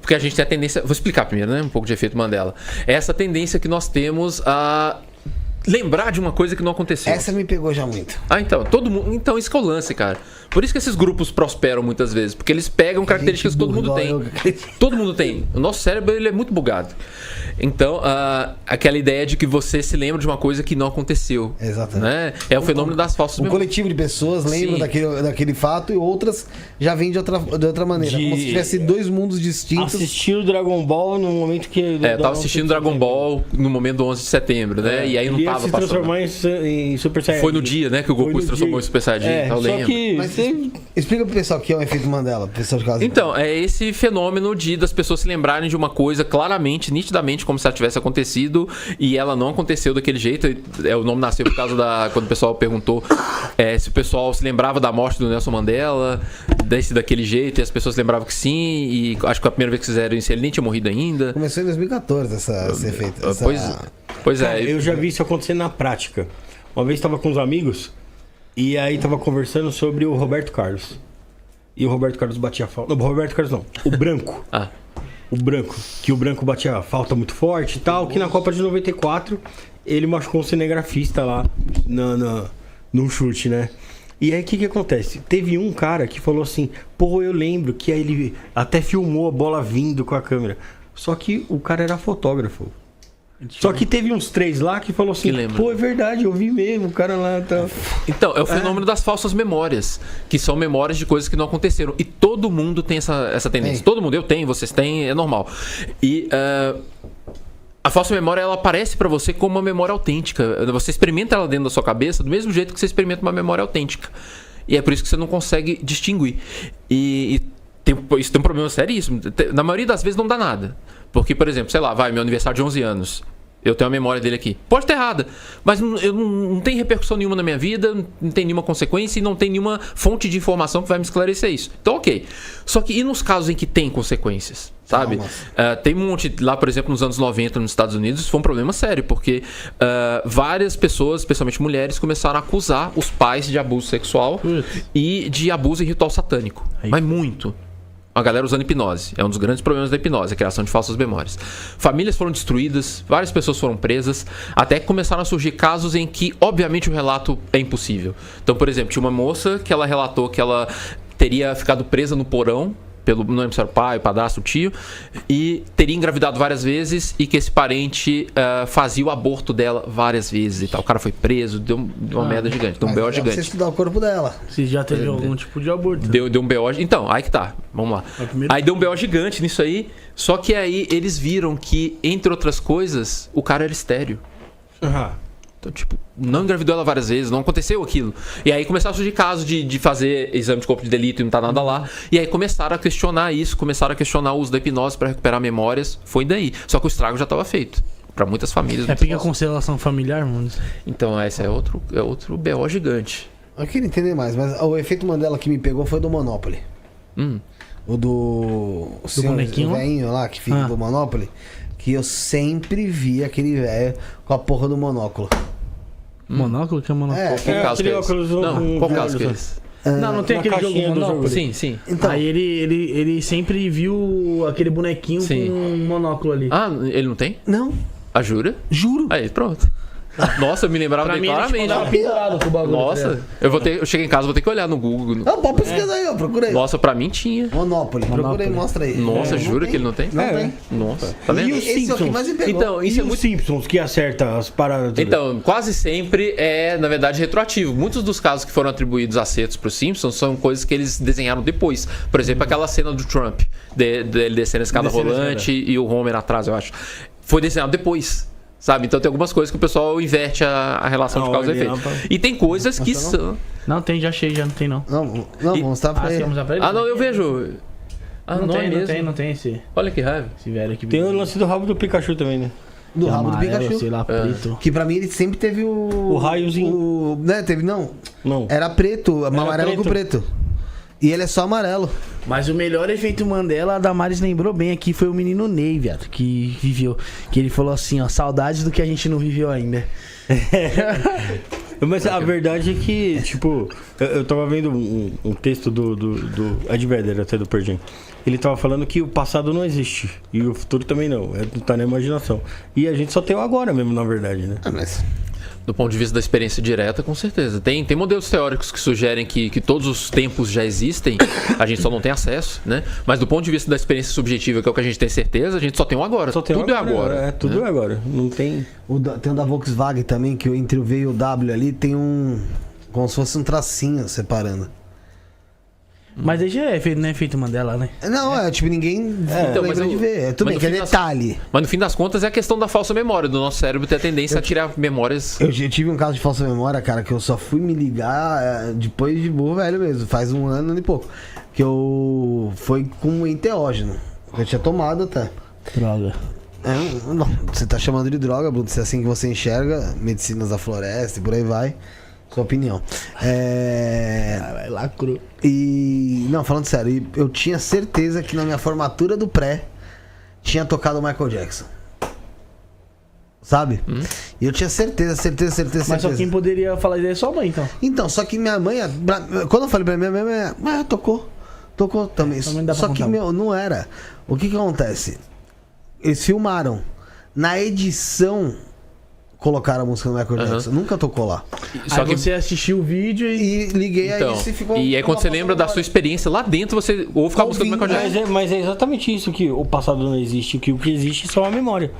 Porque a gente tem a tendência... Vou explicar primeiro, né? Um pouco de efeito Mandela. É essa tendência que nós temos a lembrar de uma coisa que não aconteceu. Essa me pegou já muito. Então, todo mundo... Então, isso que é o lance, cara. Por isso que esses grupos prosperam muitas vezes. Porque eles pegam características que todo mundo tem. Todo mundo tem. O nosso cérebro, ele é muito bugado. Então, aquela ideia de que você se lembra de uma coisa que não aconteceu. Exatamente. Né? É o fenômeno das falsas memórias. Coletivo de pessoas lembram daquele fato e outras já vêm de outra maneira. Como se tivesse dois mundos distintos. Assistiram o Dragon Ball no momento que... tava assistindo Dragon Ball no momento do 11 de setembro, né? E aí não tava se transformar em Super Saiyajin. Foi no dia, né? Que o Goku se transformou em Super Saiyajin. Só que... Mas explica pro pessoal o que é o efeito Mandela, pessoal de casa. Então, é esse fenômeno das pessoas se lembrarem de uma coisa claramente, nitidamente, como se ela tivesse acontecido e ela não aconteceu daquele jeito. O nome nasceu por causa quando o pessoal perguntou se o pessoal se lembrava da morte do Nelson Mandela daquele jeito, e as pessoas lembravam que sim, e acho que a primeira vez que fizeram isso ele nem tinha morrido ainda. Começou em 2014 esse efeito. Pois Cara, é. Eu já vi isso acontecer na prática. Uma vez estava com uns amigos e aí tava conversando sobre o Roberto Carlos. E o Roberto Carlos batia falta. Não, o Roberto Carlos não. O Branco. O Branco. Que o Branco batia falta muito forte e tal. Que na Copa de 94 ele machucou um cinegrafista lá num chute, né? E aí o que acontece? Teve um cara que falou assim: pô, eu lembro que aí ele até filmou a bola vindo com a câmera. Só que o cara era fotógrafo. Só que teve uns 3 lá que falou assim: pô, é verdade, eu vi mesmo, o cara lá tá... Então, é o fenômeno das falsas memórias, que são memórias de coisas que não aconteceram. E todo mundo tem essa tendência. Todo mundo, eu tenho, vocês têm, é normal. E a falsa memória, ela aparece pra você como uma memória autêntica. Você experimenta ela dentro da sua cabeça do mesmo jeito que você experimenta uma memória autêntica. E é por isso que você não consegue distinguir. Isso tem um problema seríssimo. Na maioria das vezes não dá nada. Porque, por exemplo, sei lá, meu aniversário de 11 anos. Eu tenho a memória dele aqui. Pode estar errada, mas não tem repercussão nenhuma na minha vida, não tem nenhuma consequência e não tem nenhuma fonte de informação que vai me esclarecer isso. Então, ok. Só que e nos casos em que tem consequências, sabe? Tem um monte, lá, por exemplo, nos anos 90 nos Estados Unidos, isso foi um problema sério, porque várias pessoas, especialmente mulheres, começaram a acusar os pais de abuso sexual e de abuso em ritual satânico. Mas muito. A galera usando hipnose. É um dos grandes problemas da hipnose, a criação de falsas memórias. Famílias foram destruídas, várias pessoas foram presas, até que começaram a surgir casos em que, obviamente, o relato é impossível. Então, por exemplo, tinha uma moça que ela relatou que ela teria ficado presa no porão, não lembro se era o pai, o padrasto, o tio, e teria engravidado várias vezes e que esse parente fazia o aborto dela várias vezes e tal. O cara foi preso, deu uma merda gigante, deu um BO gigante. Você estudar o corpo dela. Se já teve algum tipo de aborto. Deu um BO... Então, aí que tá, vamos lá. Aí deu um BO gigante nisso aí, só que aí eles viram que, entre outras coisas, o cara era estéril. Então, tipo, não engravidou ela várias vezes, não aconteceu aquilo. E aí começaram a surgir casos de fazer exame de corpo de delito e não tá nada lá. E aí começaram a questionar isso, começaram a questionar o uso da hipnose para recuperar memórias. Foi daí. Só que o estrago já estava feito. Para muitas famílias. É porque a constelação familiar, mano. Então, esse é outro BO gigante. Eu queria entender mais, mas o efeito Mandela que me pegou foi do Monopoly. O do bonequinho? O velhinho lá que fica do Monopoly. Que eu sempre vi aquele velho com a porra do monóculo. Monóculo? Que é monóculo? Qual caso que é esse? Não, qual caso que é esse? Não tem aquele jogo Monópoly? Sim. Então, aí ele sempre viu aquele bonequinho com um monóculo ali. Ele não tem? Não. Jura? Juro. Aí, pronto. Nossa, eu me lembrava dele claramente. Nossa, eu cheguei em casa, vou ter que olhar no Google. Não, pode pesquisar aí, ó, procura aí. Nossa, pra mim tinha. Monopoly. Procura aí, mostra aí. Nossa, jura que ele não tem? Não tem. Nossa, tá vendo? Esse é o que mais me pegou. Então, isso E é muito... os Simpsons que acerta as paradas. Então, quase sempre é, na verdade, retroativo. Muitos dos casos que foram atribuídos acertos pros Simpsons são coisas que eles desenharam depois. Por exemplo, aquela cena do Trump, dele descendo a escada rolante e o Homer atrás, eu acho. Foi desenhado depois. Sabe? Então tem algumas coisas que o pessoal inverte a relação de causa e efeito. E tem coisas que são... Não tem, já achei, já não tem não. Não, vou mostrar pra ele. Não, eu vejo. Não tem esse. Olha que raiva. Esse velho aqui. Tem o lance do rabo do Pikachu também, né? Do rabo do Pikachu. Sei lá, preto. Que pra mim ele sempre teve o raiozinho. Né? Teve, não. Era preto, amarelo com preto. E ele é só amarelo. Mas o melhor efeito Mandela, a Damares lembrou bem aqui, foi o menino Ney, viado, que viveu. Que ele falou assim, ó, saudades do que a gente não viveu ainda. Mas a verdade é que, tipo, eu tava vendo um texto do Ed Vedder, até do Perdim. ele tava falando que o passado não existe. E o futuro também não. Tá na imaginação. E a gente só tem o agora mesmo, na verdade, né? Mas... Do ponto de vista da experiência direta, com certeza. Tem modelos teóricos que sugerem que todos os tempos já existem, a gente só não tem acesso, né? Mas do ponto de vista da experiência subjetiva, que é o que a gente tem certeza, a gente só tem o agora. Tudo é agora. Tudo é agora. Não tem... Tem o da Volkswagen também, que entre o V e o W ali tem como se fosse um tracinho separando. Mas aí já é feito, não é feito Mandela, né? Não, tipo, ninguém lembra de ver. Tudo bem, que é detalhe. Mas no fim das contas é a questão da falsa memória, do nosso cérebro ter a tendência a tirar memórias. Eu tive um caso de falsa memória, cara, que eu só fui me ligar depois de burro velho mesmo, faz um ano e pouco. Que foi com enteógeno. Eu tinha tomado até. Droga. Não, você tá chamando de droga, Bruno, se é assim que você enxerga, medicinas da floresta e por aí vai. Sua opinião. Vai lá, cru. E. Não, falando sério, eu tinha certeza que na minha formatura do pré tinha tocado o Michael Jackson. Sabe? E eu tinha certeza. Mas só quem poderia falar isso é sua mãe, então. Então, só que minha mãe. Quando eu falei pra minha mãe, tocou. Tocou também. Só que, não era. O que acontece? Eles filmaram. Na edição. Colocaram a música do Michael Jackson. Nunca tocou lá. Só que você assistiu o vídeo e liguei então, aí e ficou. E aí quando você lembra da sua experiência lá dentro, você ouve a música do Michael Jackson. Mas é exatamente isso, que o passado não existe, que o que existe é só a memória.